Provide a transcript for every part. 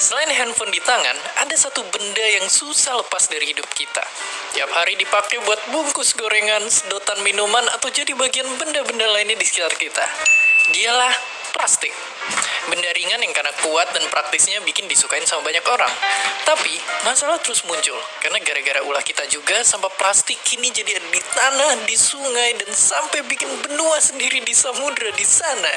Selain handphone di tangan, ada satu benda yang susah lepas dari hidup kita. Tiap hari dipakai buat bungkus gorengan, sedotan minuman, atau jadi bagian benda-benda lainnya di sekitar kita. Dialah plastik. Benda ringan yang karena kuat dan praktisnya bikin disukain sama banyak orang. Tapi, masalah terus muncul. Karena gara-gara ulah kita juga, sampah plastik kini jadi ada di tanah, di sungai, dan sampai bikin benua sendiri di samudra di sana.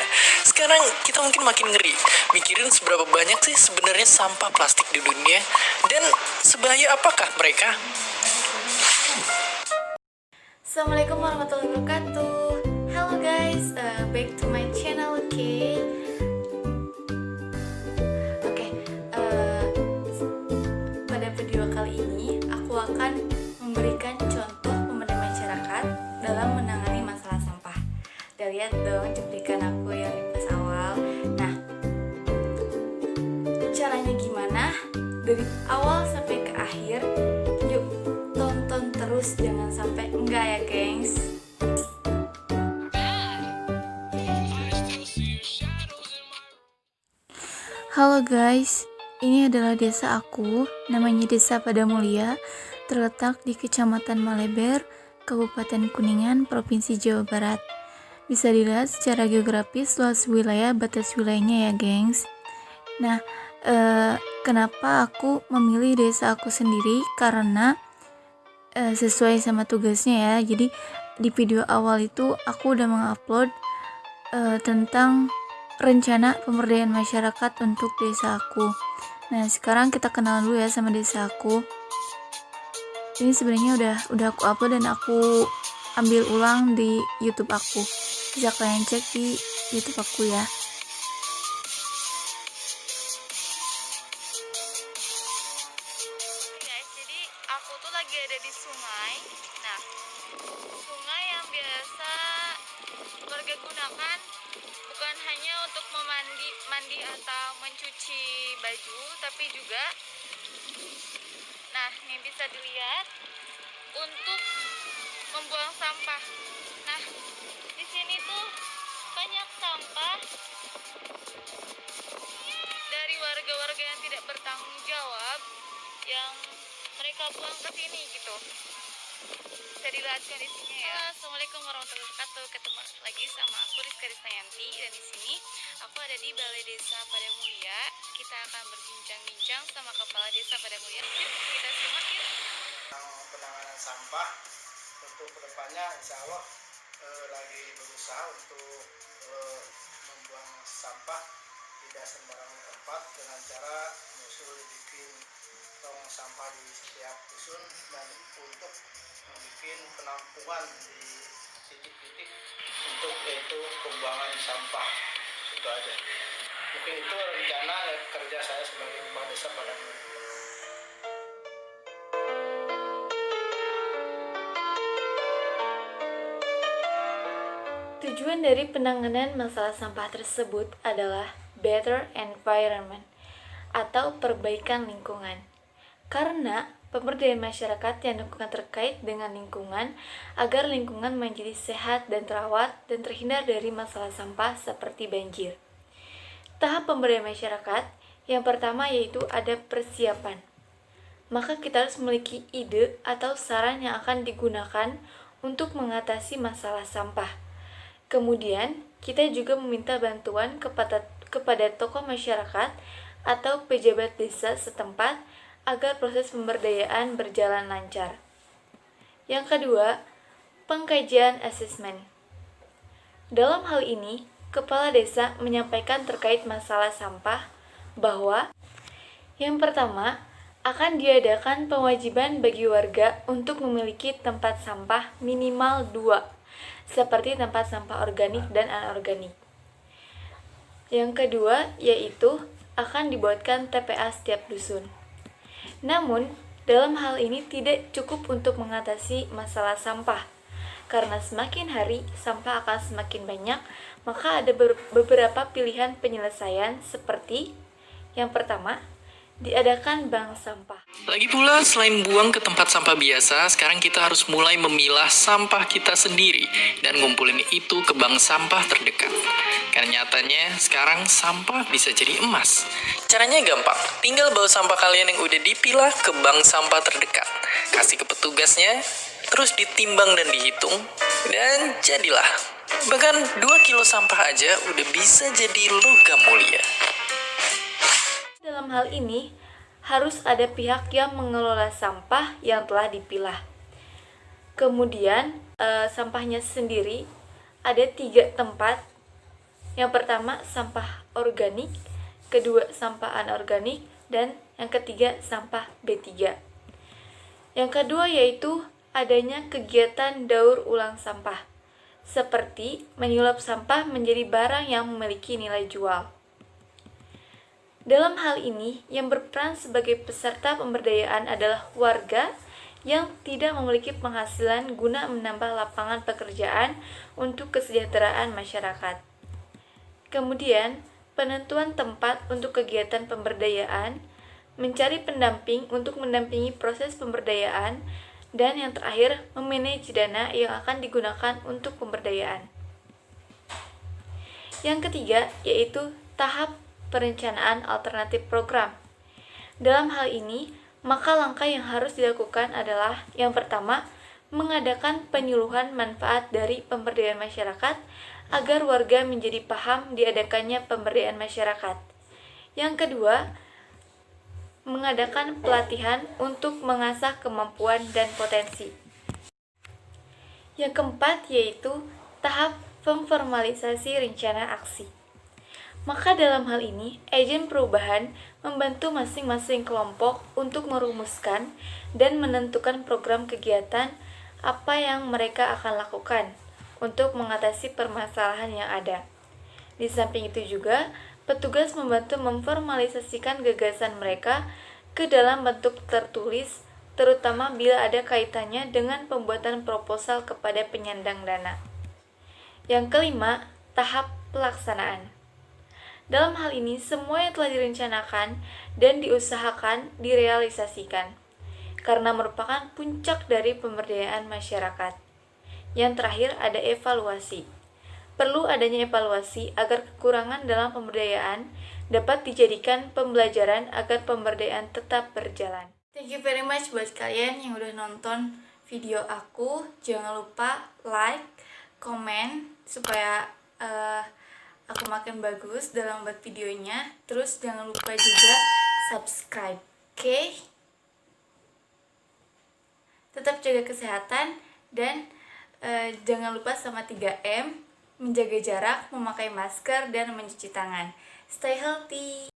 Sekarang kita mungkin makin ngeri. Mikirin seberapa banyak sih sebenarnya sampah plastik di dunia. Dan sebahaya apakah mereka? Assalamualaikum warahmatullahi wabarakatuh. Hello guys, back to my channel, okay? Pada video kali ini aku akan memberikan contoh pemerintah masyarakat dalam menangani masalah sampah. Udah lihat dong cuplikan aku yang di pas awal. Nah, caranya gimana? Dari awal sampai ke akhir, yuk tonton terus, jangan sampai enggak ya gengs. Halo guys, ini adalah desa aku, namanya Desa Padamulia, terletak di Kecamatan Maleber, Kabupaten Kuningan, Provinsi Jawa Barat. Bisa dilihat secara geografis luas wilayah, batas wilayahnya ya gengs. Nah, kenapa aku memilih desa aku sendiri? Karena sesuai sama tugasnya ya. Jadi di video awal itu aku udah mengupload tentang rencana pemberdayaan masyarakat untuk desa aku. Nah, sekarang kita kenal dulu ya sama desa aku. Ini sebenarnya udah aku upload dan aku ambil ulang di YouTube aku. Bisa kalian cek di YouTube aku ya. Guys, jadi aku tuh lagi ada di sungai. Nah, sungai yang biasa warga gunakan bukan hanya untuk mandi atau mencuci baju, tapi juga, nah ini bisa dilihat, untuk membuang sampah. Nah, di sini tuh banyak sampah dari warga-warga yang tidak bertanggung jawab yang mereka buang ke sini gitu. Bisa dilihat kondisinya ya. Assalamualaikum warahmatullahi wabarakatuh. Ketemu lagi sama aku Rizka Risnayanti, dan di sini aku ada di Balai Desa Padamulia. Kita akan berbincang-bincang sama Kepala Desa Padamulia. Yuk kita simak yuk. Penanganan sampah untuk kedepannya insya Allah lagi berusaha untuk membuang sampah tidak sembarangan tempat dengan cara bikin tong sampah di setiap dusun dan untuk membuat penampungan di titik-titik untuk yaitu pembuangan sampah. Itu aja. Mungkin itu rencana kerja saya sebagai kepala desa pada Tujuan dari penanganan masalah sampah tersebut adalah better environment atau perbaikan lingkungan. Karena pemberdayaan masyarakat yang dilakukan terkait dengan lingkungan agar lingkungan menjadi sehat dan terawat dan terhindar dari masalah sampah seperti banjir. Tahap pemberdayaan masyarakat yang pertama yaitu ada persiapan. Maka kita harus memiliki ide atau saran yang akan digunakan untuk mengatasi masalah sampah. Kemudian, kita juga meminta bantuan kepada tokoh masyarakat atau pejabat desa setempat agar proses pemberdayaan berjalan lancar. Yang kedua, pengkajian asesmen. Dalam hal ini, kepala desa menyampaikan terkait masalah sampah bahwa yang pertama, akan diadakan kewajiban bagi warga untuk memiliki tempat sampah minimal 2, seperti tempat sampah organik dan anorganik. Yang kedua, yaitu akan dibuatkan TPA setiap dusun. Namun, dalam hal ini tidak cukup untuk mengatasi masalah sampah, karena semakin hari sampah akan semakin banyak, maka ada beberapa pilihan penyelesaian seperti yang pertama, diadakan bank sampah. Lagi pula, selain buang ke tempat sampah biasa, sekarang kita harus mulai memilah sampah kita sendiri dan ngumpulin itu ke bank sampah terdekat. Karena nyatanya, sekarang sampah bisa jadi emas. Caranya gampang, tinggal bawa sampah kalian yang udah dipilah ke bank sampah terdekat. Kasih ke petugasnya, terus ditimbang dan dihitung, dan jadilah. Bahkan 2 kilo sampah aja udah bisa jadi logam mulia. Dalam hal ini, harus ada pihak yang mengelola sampah yang telah dipilah. Kemudian, sampahnya sendiri ada 3 tempat. Yang pertama, sampah organik, kedua, sampah anorganik, dan yang ketiga, sampah B3. Yang kedua yaitu adanya kegiatan daur ulang sampah, seperti menyulap sampah menjadi barang yang memiliki nilai jual. Dalam hal ini, yang berperan sebagai peserta pemberdayaan adalah warga yang tidak memiliki penghasilan guna menambah lapangan pekerjaan untuk kesejahteraan masyarakat. Kemudian, penentuan tempat untuk kegiatan pemberdayaan, mencari pendamping untuk mendampingi proses pemberdayaan, dan yang terakhir, memanage dana yang akan digunakan untuk pemberdayaan. Yang ketiga, yaitu tahap perencanaan alternatif program. Dalam hal ini, maka langkah yang harus dilakukan adalah yang pertama, mengadakan penyuluhan manfaat dari pemberdayaan masyarakat agar warga menjadi paham diadakannya pemberdayaan masyarakat. Yang kedua, mengadakan pelatihan untuk mengasah kemampuan dan potensi. Yang keempat yaitu tahap pemformalisasi rencana aksi. Maka dalam hal ini, agen perubahan membantu masing-masing kelompok untuk merumuskan dan menentukan program kegiatan apa yang mereka akan lakukan untuk mengatasi permasalahan yang ada. Di samping itu juga, petugas membantu memformalisasikan gagasan mereka ke dalam bentuk tertulis, terutama bila ada kaitannya dengan pembuatan proposal kepada penyandang dana. Yang kelima, tahap pelaksanaan. Dalam hal ini, semua yang telah direncanakan dan diusahakan direalisasikan, karena merupakan puncak dari pemberdayaan masyarakat. Yang terakhir, ada evaluasi. Perlu adanya evaluasi agar kekurangan dalam pemberdayaan dapat dijadikan pembelajaran agar pemberdayaan tetap berjalan. Thank you very much buat kalian yang udah nonton video aku. Jangan lupa like, komen, supaya aku makin bagus dalam buat videonya. Terus jangan lupa juga subscribe, oke? Tetap jaga kesehatan dan jangan lupa sama 3M, menjaga jarak, memakai masker, dan mencuci tangan. Stay healthy!